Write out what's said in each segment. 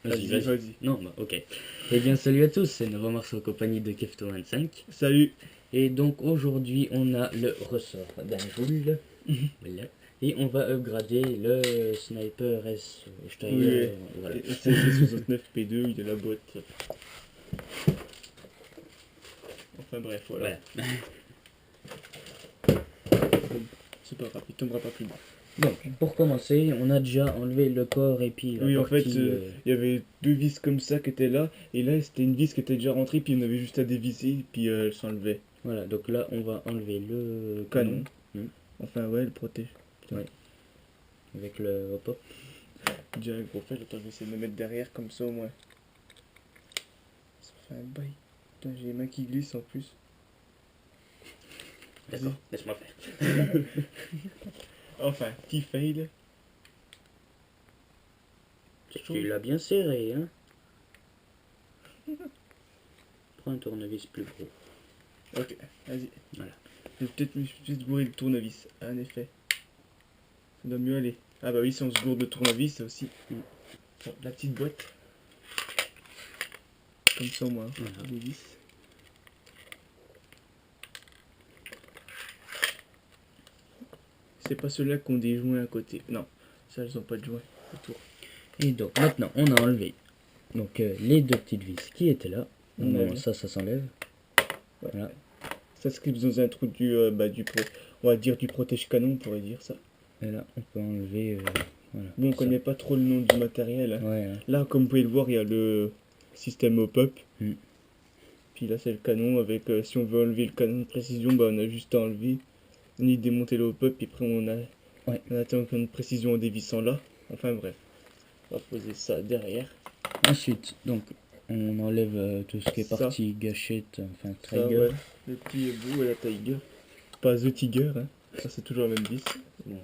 Vas-y. Non, bah ok. Eh bien, salut à tous, c'est Novomars en compagnie de Kefto25. Salut. Et donc aujourd'hui, on a le ressort d'un joule. Voilà. Et on va upgrader le Sniper S Steiger. Voilà. Et SSD69P2, il a la boîte. Enfin bref, voilà. C'est pas grave, il tombera pas plus bas. Donc, pour commencer, on a déjà enlevé le corps et puis la Oui, en fait, partie... il y avait deux vis comme ça qui étaient là, et là c'était une vis qui était déjà rentrée, puis on avait juste à dévisser, puis elle s'enlevait. Voilà, donc là, on va enlever le Canon. Enfin, ouais, le protège. Ouais. Avec le hop-hop. Direct, pour faire, attends, je vais essayer de me mettre derrière comme ça au moins. Ça fait un bail. Putain, j'ai les mains qui glissent en plus. D'accord, laisse-moi faire. Enfin, petit fail. Tu l'as bien serré, hein. Prends un tournevis plus gros. Ok, vas-y. Voilà. Je vais peut-être juste gourrer le tournevis. Ah, en effet. Ça doit mieux aller. Ah bah oui, si on se gourde le tournevis, c'est aussi la petite boîte. Comme ça au moins. Voilà. Les vis. C'est pas ceux-là qui ont des joints à côté. Non, ça elles ont pas de joints autour. Et donc maintenant on a enlevé donc, les deux petites vis qui étaient là. Ça s'enlève. Ouais. Voilà. Ça se clipse dans un trou on va dire du protège canon, on pourrait dire ça. Et là on peut enlever. Voilà, bon, on connaît pas trop le nom du matériel. Hein. Ouais, hein. Là, comme vous pouvez le voir, il y a le système hop-up. Puis là, c'est le canon. Avec, si on veut enlever le canon de précision, bah, on a juste à enlever, ni démonter le hop-up. Et après, on atteint un canon de précision en dévissant là. Enfin, bref. On va poser ça derrière. Ensuite, donc, on enlève tout ce qui est partie gâchette, enfin, Tiger. Ouais, le petit bout et la Tiger. Pas The Tiger, hein. Ça, c'est toujours la même vis. Bon,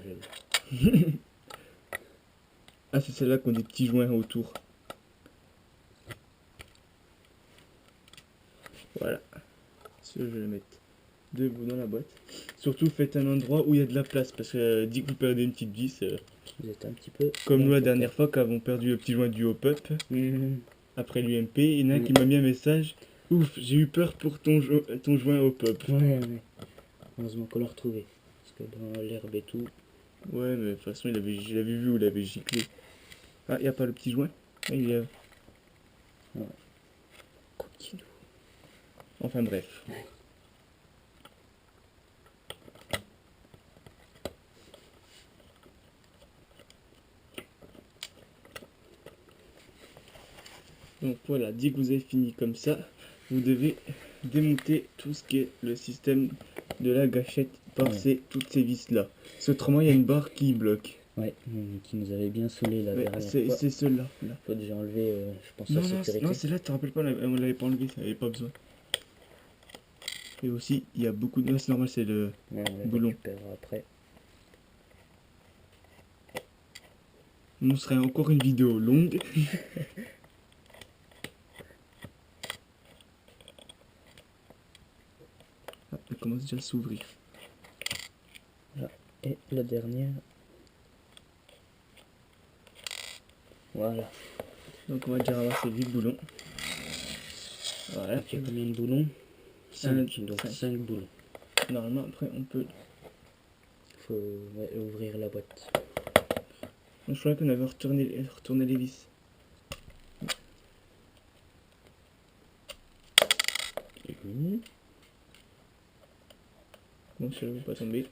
ah, c'est celle-là qui ont des petits joints autour. Voilà. Ça, je vais le mettre debout dans la boîte. Surtout, faites un endroit où il y a de la place. Parce que dès que vous perdez une petite vis, vous êtes un petit peu... comme nous la dernière fois, quand avons perdu le petit joint du hop-up, après l'UMP, il y en a un qui m'a mis un message. Ouf, j'ai eu peur pour ton joint hop-up. Ouais. Heureusement qu'on l'a retrouvé. Parce que dans l'herbe et tout... Ouais, mais de toute façon, je l'avais vu où il avait giclé. Ah, il n'y a pas le petit joint. Ah, il y a... Ouais. Enfin bref. Donc voilà, dès que vous avez fini comme ça, vous devez démonter tout ce qui est le système de la gâchette par toutes ces vis là. Autrement, il y a une barre qui bloque. Ouais, qui nous avait bien saoulé la dernière fois. C'est celle-là. Faut déjà enlever, je pense, la sécurité. Non, celle-là, tu te rappelles pas, on l'avait pas enlevé, ça avait pas besoin. Et aussi, il y a beaucoup de... c'est normal, c'est le boulon. Après. On serait encore une vidéo longue. Ah, elle commence déjà à s'ouvrir. Voilà. Et la dernière. Voilà. Donc on va déjà ramasser 8 boulons. Voilà. Donc il y a combien de boulons 5. Donc 5 boulons. Normalement, après, on peut... Faut ouvrir la boîte. Donc, je croyais qu'on avait retourné les vis. Bon, ça ne va pas tomber.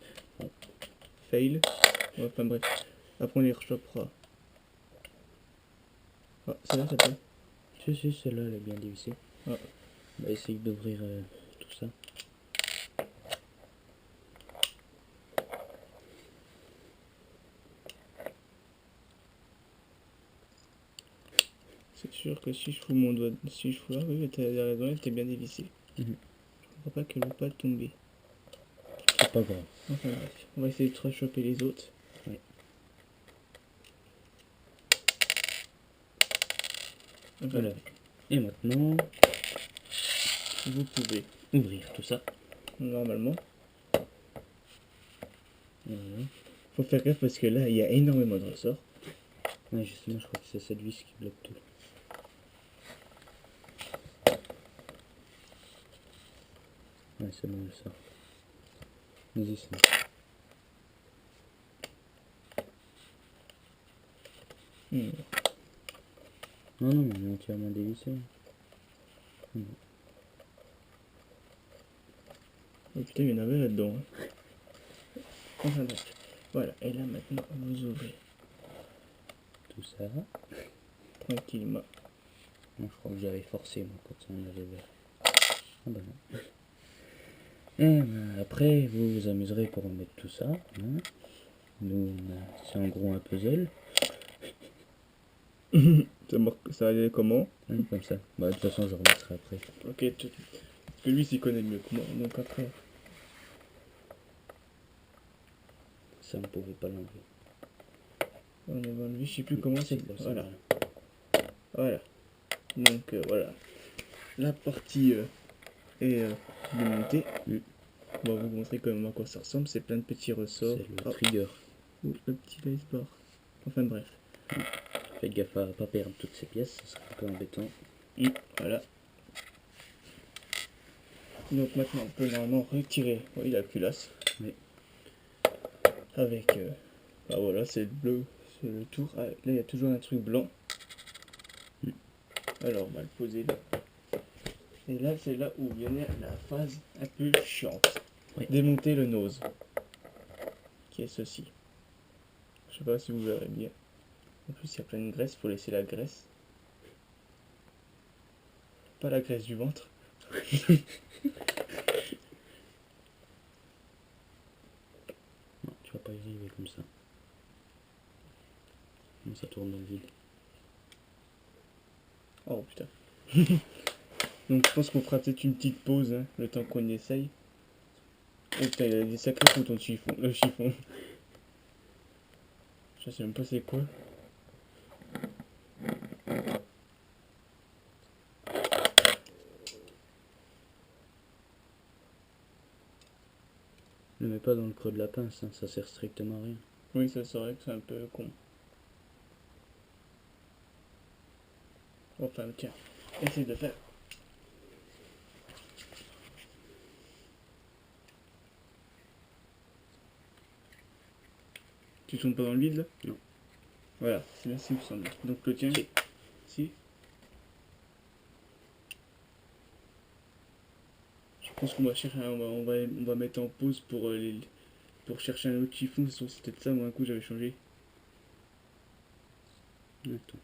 Fail. Enfin bref. Après, on les rechopera. Ah, celle-là, ça peut. Si, celle-là, elle est bien dévissée. Ah. On va essayer d'ouvrir tout ça. C'est sûr que si je fous mon doigt, si je fous là, oui, t'as raison, elle était bien dévissée. Je crois pas qu'elle ne va pas tomber. C'est pas grave. Enfin bref, on va essayer de rechoper les autres. Ouais. Voilà. Et maintenant, vous pouvez ouvrir tout ça. Normalement. Faut faire gaffe parce que là, il y a énormément de ressorts. Ouais, justement, je crois que c'est cette vis qui bloque tout. Ouais, c'est bon, ça. Vas-y, c'est bon. Non, non, mais entièrement dévissé. Oh putain, il y en avait là-dedans. Hein. Enfin bref. Voilà, et là maintenant, vous ouvrez Tout ça. tranquillement. Moi, je crois que j'avais forcé, moi, quand on avait ouvert. Ah bah non. Et bah, après, vous vous amuserez pour remettre tout ça. Hein. Nous, c'est en gros un puzzle. Ça allait comment? Hein, comme ça. Bah, de toute façon, je remettrai après. Ok, parce que lui s'y connaît mieux que moi, donc après. Ça, on pouvait pas l'enlever. On avait enlevé, je sais plus comment c'est. Bon, Voilà. voilà. Voilà. Donc voilà. La partie est démontée. On va vous montrer quand même à quoi ça ressemble. C'est plein de petits ressorts. C'est le trigger. Ou le petit icebar. Enfin bref. Faites gaffe à pas perdre toutes ces pièces, ce serait un peu embêtant. Voilà. Donc maintenant on peut normalement retirer la culasse. Oui. Avec bah voilà, c'est le bleu, c'est le tour. Ah, là il y a toujours un truc blanc. Alors on va le poser là. Et là c'est là où vient la phase un peu chiante. Oui. Démonter le nose. Qui est ceci. Je sais pas si vous verrez bien. En plus il y a plein de graisse, faut laisser la graisse. Pas la graisse du ventre. Non, tu vas pas y arriver comme ça. Non, ça tourne dans le vide. Oh putain. Donc je pense qu'on fera peut-être une petite pause, hein, le temps qu'on essaye. Oh putain, il y a des sacrés boutons de chiffon. Chiffon. Je sais même pas c'est quoi. Ne mets pas dans le creux de la pince, hein, ça sert strictement à rien. Oui, ça serait que c'est un peu con. Enfin, tiens, essaye de faire. Tu tournes pas dans le vide là? Non. Voilà, c'est là ce me semble. Donc le tien. Si. Je pense qu'on va chercher, on va mettre en pause pour chercher un autre chiffon. C'est peut-être ça, moi un coup j'avais changé. Attends.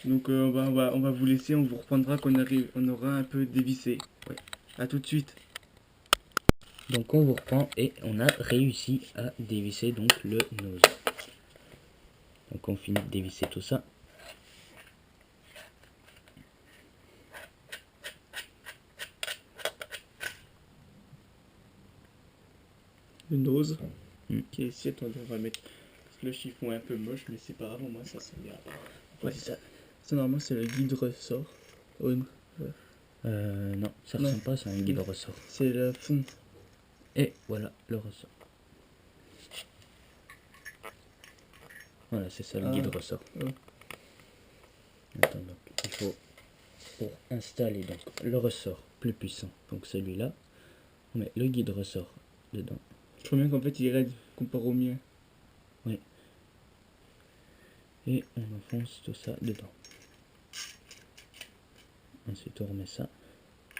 Donc on va vous laisser, on vous reprendra quand on aura un peu dévissé. Ouais. A tout de suite. Donc on vous reprend et on a réussi à dévisser donc le nose. Donc on finit de dévisser tout ça. Le nose. Qui est ici, attendez, on va mettre. Parce que le chiffon est un peu moche, mais c'est pas grave, moi ça c'est bien. Ouais, ça normalement c'est le guide ressort. Oh, non, ça ressemble pas, c'est un guide ressort. C'est le fond. Et voilà le ressort. Voilà, c'est ça le guide ressort. Ouais. Attends, donc il faut, pour installer donc le ressort plus puissant, donc celui-là, on met le guide ressort dedans. Je crois bien qu'en fait il est raide comparé au mien. Oui. Et on enfonce tout ça dedans. Ensuite on remet ça.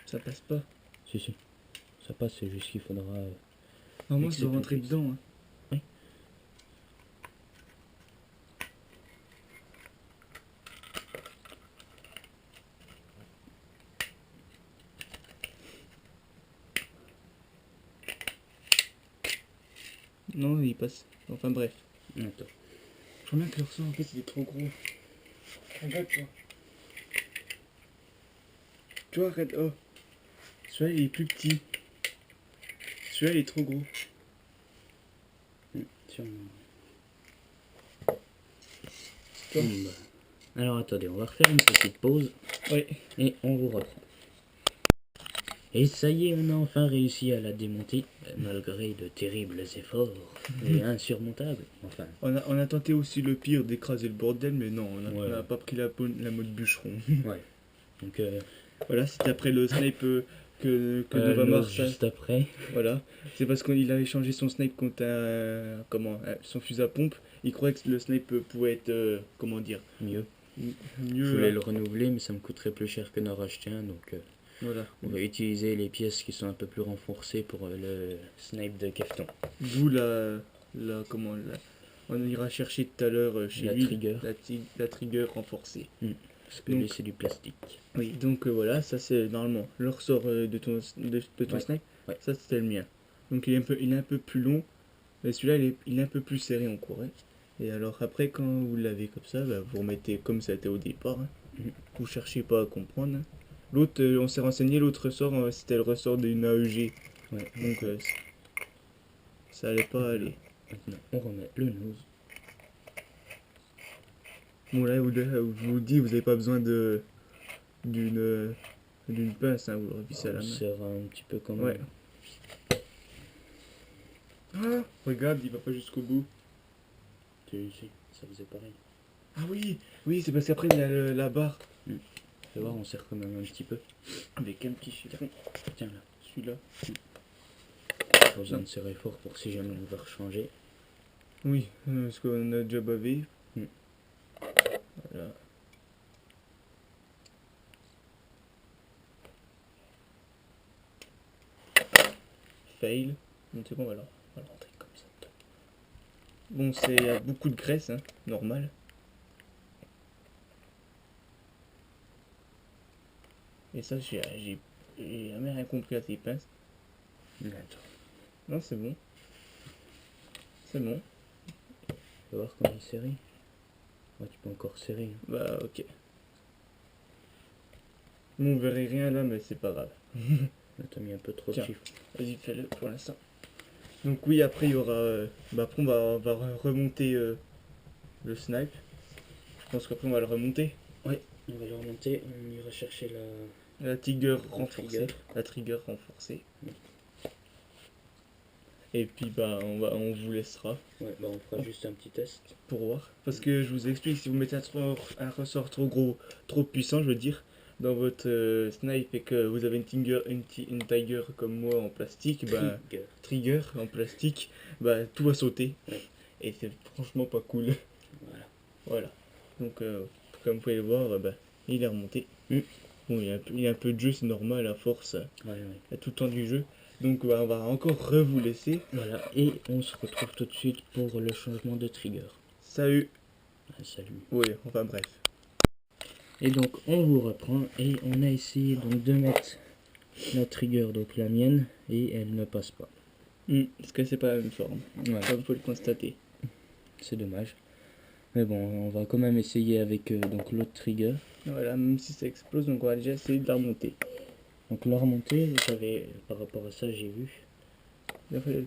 Ça passe pas. Si, ça passe, c'est juste qu'il faudra... Normalement ça doit rentrer dedans. Hein. Oui. Non, il passe. Enfin bref. Attends. Je crois bien que le ressort en fait il est trop gros. Regarde toi. Tu vois, regarde, oh. Celui-là il est plus petit. Celui-là il est trop gros. Alors attendez, on va refaire une petite pause. Oui. Et on vous reprend. Et ça y est, on a enfin réussi à la démonter, malgré de terribles efforts, et insurmontables. Enfin, On a tenté aussi le pire d'écraser le bordel, mais non, on n'a Ouais. pas pris la mode bûcheron. ouais. Donc, Voilà, c'était après le snipe que Nova l'os Mars. juste après. Voilà, c'est parce qu'il avait changé son snipe contre son fusil à pompe. Il croyait que le snipe pouvait être, comment dire, Mieux. Je mieux. voulais le renouveler, mais ça me coûterait plus cher que d'en racheter un, donc Voilà, on va utiliser les pièces qui sont un peu plus renforcées pour le snipe de Kefton. d'où on ira chercher tout à l'heure chez La lui trigger. la trigger renforcée. Parce que Donc- lui, c'est du plastique. Oui, donc voilà, ça c'est normalement le ressort de ton Ouais, snipe. ouais. Ça c'était le mien. Donc il est un peu plus long, mais celui-là il est un peu plus serré en cours. Hein. Et alors après quand vous l'avez comme ça, bah, vous remettez comme ça était au départ. Hein. Mhm. Vous cherchez pas à comprendre. Hein. L'autre, on s'est renseigné, l'autre ressort c'était le ressort d'une AEG. Ouais. Donc ça allait pas aller. Maintenant, on remet le nose. Bon là, je vous dis, vous avez pas besoin d'une pince, hein, vous le revissez à la On main. serre un petit peu quand même. Ouais. Ah, regarde, il va pas jusqu'au bout. Tu sais, ça faisait pareil. Ah oui, oui, c'est parce qu'après il y a la barre Tu vois, on serre quand même un petit peu. avec un petit chiffon. Tiens là. Celui-là. Pas besoin de serrer fort pour si jamais on va rechanger. Oui, parce qu'on a déjà bavé. Mm. Voilà. Fail. Donc c'est bon, on va le rentrer comme ça. Bon, il y a beaucoup de graisse, hein, normal. Et ça, j'ai jamais rien compris à ces pinces. Mais attends, Non, c'est bon. C'est bon. tu vas voir comment il serré. Ouais, tu peux encore serrer. Hein. Bah, ok. Bon, on verrait rien là, mais c'est pas grave. Là, t'as mis un peu trop de Tiens. chiffres. Vas-y, fais-le pour l'instant. Donc oui, après il y aura... bah après on va remonter le snipe. Je pense qu'après on va le remonter. On va le remonter, on ira chercher La trigger La renforcée. trigger. La trigger renforcée. Et puis bah on vous laissera Ouais, bah on fera juste un petit test. pour voir. Parce que je vous explique, si vous mettez un ressort trop gros, trop puissant, je veux dire, dans votre snipe et que vous avez une tiger comme moi en plastique, bah trigger en plastique, bah tout va sauter. Ouais. Et c'est franchement pas cool. Voilà. Voilà. Donc comme vous pouvez le voir, bah, il est remonté. Bon, il y a un peu de jeu, c'est normal à force, Ouais. à tout le temps du jeu. Donc bah, on va encore vous laisser. Voilà, et on se retrouve tout de suite pour le changement de trigger. Salut. Ah, salut. Oui, enfin bref. Et donc on vous reprend et on a essayé donc de mettre la trigger, donc la mienne, et elle ne passe pas. Parce que c'est pas la même forme. Voilà, Comme il faut le constater. c'est dommage. Mais bon, on va quand même essayer avec donc l'autre trigger. Voilà, même si ça explose, donc on va déjà essayer de la remonter. Donc la remontée, j'avais par rapport à ça, j'ai vu. Il va falloir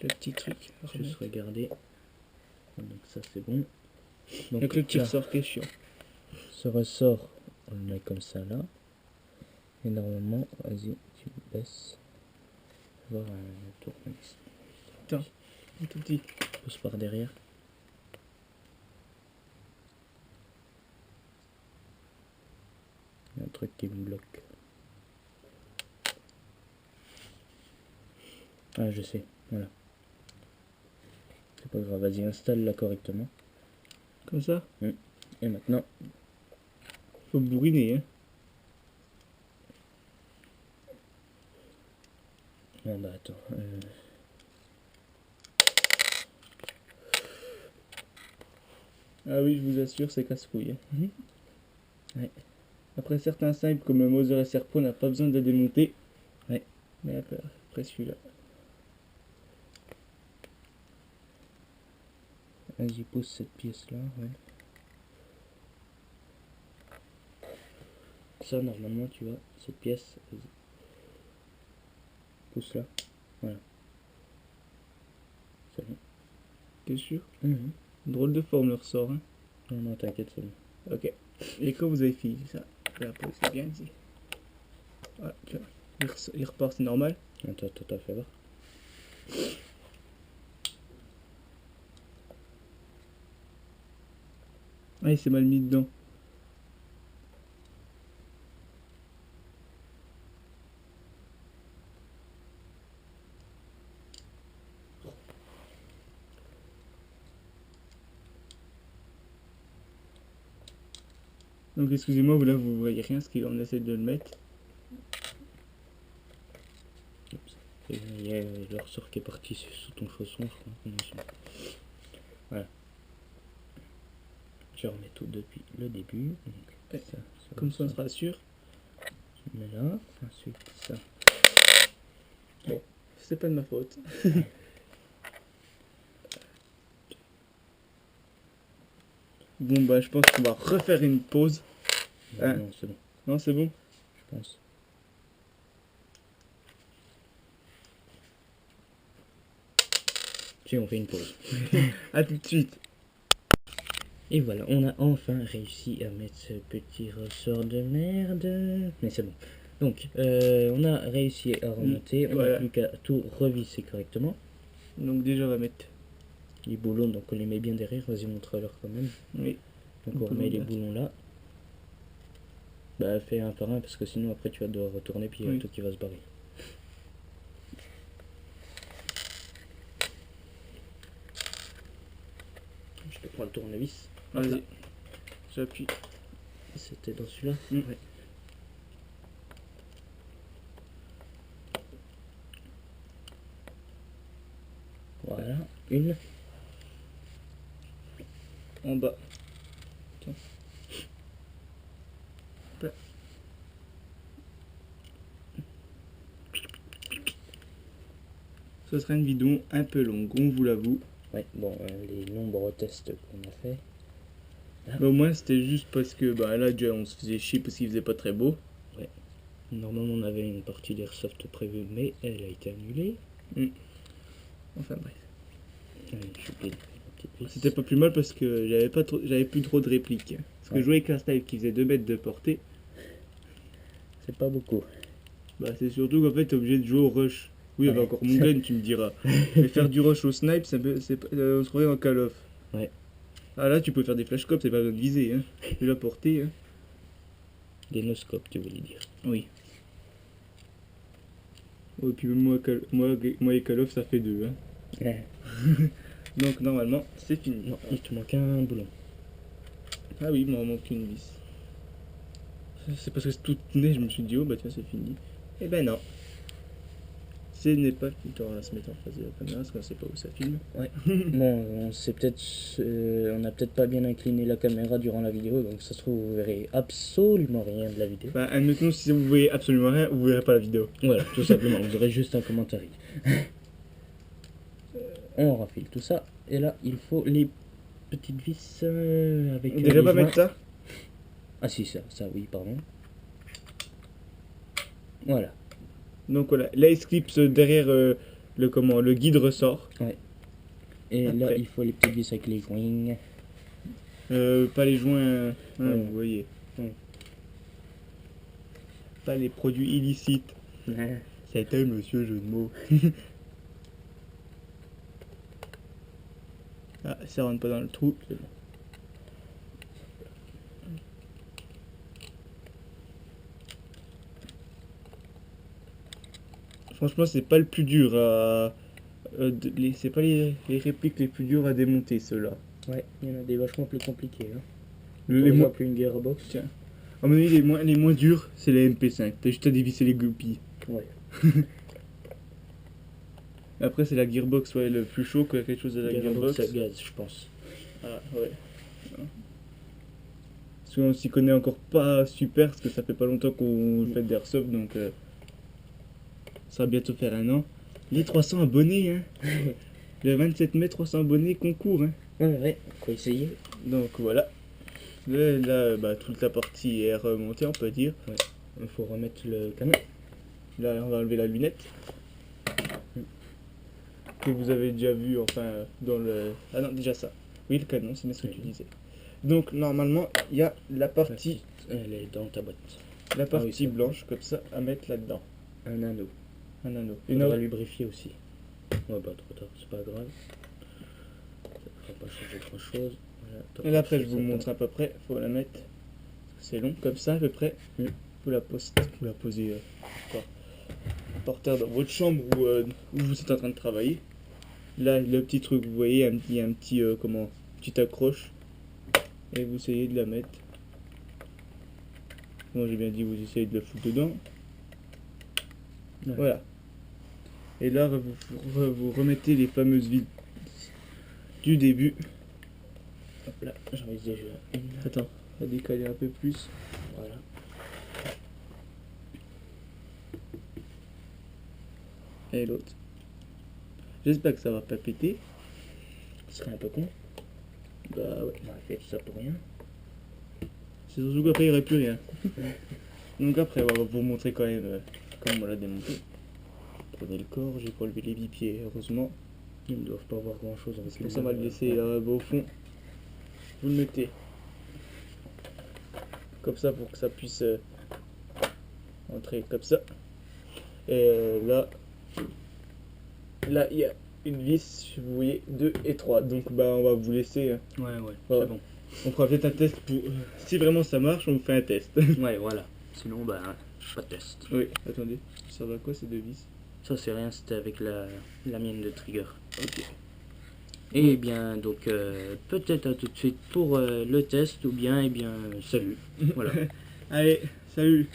le petit truc. Juste regarder. Donc ça c'est bon. Donc le petit là, ressort qui est chiant. ce ressort, on le met comme ça là. Et normalement, vas-y, tu baisses. Voir un tour comme ça. Putain, un tout petit. Pousse par derrière. Il y a un truc qui me bloque. Ah, je sais, voilà. C'est pas grave, vas-y, installe-la correctement. Comme ça. Et maintenant, Faut bourriner, hein. non bah attends. Ah oui, je vous assure, c'est casse-couille. Hein. Ouais. Après certains snipes comme le Mother et Serpo, on n'a pas besoin de le démonter. Ouais. Mais après celui-là. Vas-y, pousse cette pièce là, ouais. Ça, normalement, tu vois, cette pièce, vas-y. Pousse là, voilà. C'est bon. T'es sûr? Mhm. Drôle de forme le ressort, hein. Non, non, t'inquiète, c'est bon. Ok. Et quand vous avez fini ça, la pose c'est bien ici. Ah, tiens, il repart, c'est normal. Attends, fais voir. Ah, il s'est mal mis dedans. Donc excusez-moi, là vous voyez rien parce qu'on essaie de le mettre. Oups. Et il y a le ressort qui est parti sous ton chausson, je crois. Voilà. Je remets tout depuis le début. Donc, ça Comme ça on sera sûr. Je mets là, ensuite ça. Bon, c'est pas de ma faute. Bon bah je pense qu'on va refaire une pause. Hein? Non, c'est bon, Non, c'est bon. je pense. Si on fait une pause. A tout de suite. Et voilà, on a enfin réussi à mettre ce petit ressort de merde. Mais c'est bon. Donc, on a réussi à remonter. On Voilà. n'a plus qu'à tout revisser correctement. Donc déjà on va mettre. Les boulons, donc on les met bien derrière. Vas-y, montre-leur quand même. Oui. Donc on remet les boulons là. Bah fais un par un parce que sinon après tu vas devoir retourner puis il y a Oui. tout qui va se barrer. Je te prends le tournevis. Hop là. Vas-y. J'appuie. C'était dans celui-là. Ouais. Voilà, une. En bas. Tiens. Hop là. Ce sera une vidéo un peu longue, on vous l'avoue. Ouais, bon, les nombreux tests qu'on a fait. Mais au moins c'était juste parce que bah là déjà on se faisait chier parce qu'il faisait pas très beau. Normalement on avait une partie d'airsoft prévue mais elle a été annulée. Enfin bref. Allez, je suis pile, la petite vis. C'était pas plus mal parce que j'avais plus trop de répliques. Parce que Ouais. jouer avec un style qui faisait 2 mètres de portée, C'est pas beaucoup. bah c'est surtout qu'en fait t'es obligé de jouer au rush. Oui, il y avait Ouais. encore mon gun, tu me diras. Mais faire du rush au snipe, on se croirait dans Call of. Ouais. Ah là, tu peux faire des flashcopes, c'est pas besoin de viser. Hein. Tu la portée. Hein. Des noscopes, tu voulais dire. Oui. Oh, et puis moi et Call of, ça fait 2. Hein. Ouais. Donc normalement, c'est fini. Non, il te manque un boulon. Ah oui, il m'en manque une vis. C'est parce que c'est tout né, je me suis dit, oh bah tiens, c'est fini. Eh ben non. Ce n'est pas fini. On va se mettre en face de la caméra parce qu'on sait pas où ça filme. Bon, on n'a peut-être pas bien incliné la caméra durant la vidéo, donc ça se trouve vous verrez absolument rien de la vidéo. Bah, admettons, si vous voyez absolument rien, vous verrez pas la vidéo. Voilà, tout simplement, vous aurez juste un commentaire. On rafile tout ça, et là il faut les petites vis avec Déjà les pas joints. mettre ça. Ah si, ça oui, pardon. Voilà. Donc voilà, là il se clipse derrière le guide ressort. Et là Après. il faut les petites vis avec les joints. Pas les joints, hein, Ouais. vous voyez. Ouais. Pas les produits illicites. C'était monsieur jeu de mots. Ah, ça rentre pas dans le trou. C'est bon. Franchement, c'est pas le plus dur à. C'est pas les répliques les plus dures à démonter, ceux-là. Ouais, il y en a des vachement plus compliqués. Hein. Les moins, plus une gearbox. tiens. À mon avis, les moins durs, c'est les MP5. T'as juste à dévisser les goupilles. Ouais. Après, c'est la gearbox, ouais, le plus chaud que quelque chose de la gearbox. à gaz, je pense. Ah, ouais. Parce qu'on s'y connaît encore pas super, parce que ça fait pas longtemps qu'on fait d'airsoft, donc ça va bientôt faire 1 an. Les 300 abonnés, hein. Le 27 mai, 300 abonnés, concours, hein. Ouais, faut essayer. Donc voilà. Là, bah, toute la partie est remontée, on peut dire. Il faut remettre le canon. Là, on va enlever la lunette. Que vous avez déjà vu, enfin, dans le... Ah non, déjà ça. Oui, le canon, c'est bien ce que tu disais. Donc, normalement, il y a la partie... Elle est dans ta boîte. la partie ça. blanche comme ça à mettre là-dedans. Un anneau. Un anneau. On Une va autre. lubrifier aussi. Ouais, bah trop tard, c'est pas grave. Ça va pas changer grand chose. Voilà, Et là après je vous ça montre à peu près. Faut la mettre. C'est long comme ça à peu près. Vous la posez quoi, par terre dans votre chambre où vous êtes en train de travailler. Là le petit truc vous voyez il y a un petit comment petite accroche et vous essayez de la mettre. Moi j'ai bien dit vous essayez de la foutre dedans. Ouais. Voilà. Et là vous remettez les fameuses vis du début. Hop là, j'en ai déjà une. Attends, on va décaler un peu plus. Voilà. Et l'autre. J'espère que ça va pas péter. Ce serait un peu con. Bah ouais. On aurait fait tout ça pour rien. C'est surtout qu'après il n'y aurait plus rien. Donc après on va vous montrer quand même comment on l'a démonté. Prenez le corps, j'ai pas levé les bipieds heureusement. Ils ne doivent pas voir grand chose avec Pour ça on va le laisser là au fond. Vous le mettez. Comme ça pour que ça puisse entrer comme ça. Et là il y a une vis, vous voyez 2 et 3. Donc bah on va vous laisser. Ouais, Voilà. c'est bon. On fera peut-être un test pour. Si vraiment ça marche, on vous fait un test. Ouais, voilà. Sinon, bah, pas de test. Oui, attendez. Ça va à quoi ces deux vis? Ça, c'est rien, c'était avec la mienne de trigger. Ok. Et bien, donc, peut-être à tout de suite pour le test, ou bien, salut. Voilà. Allez, salut.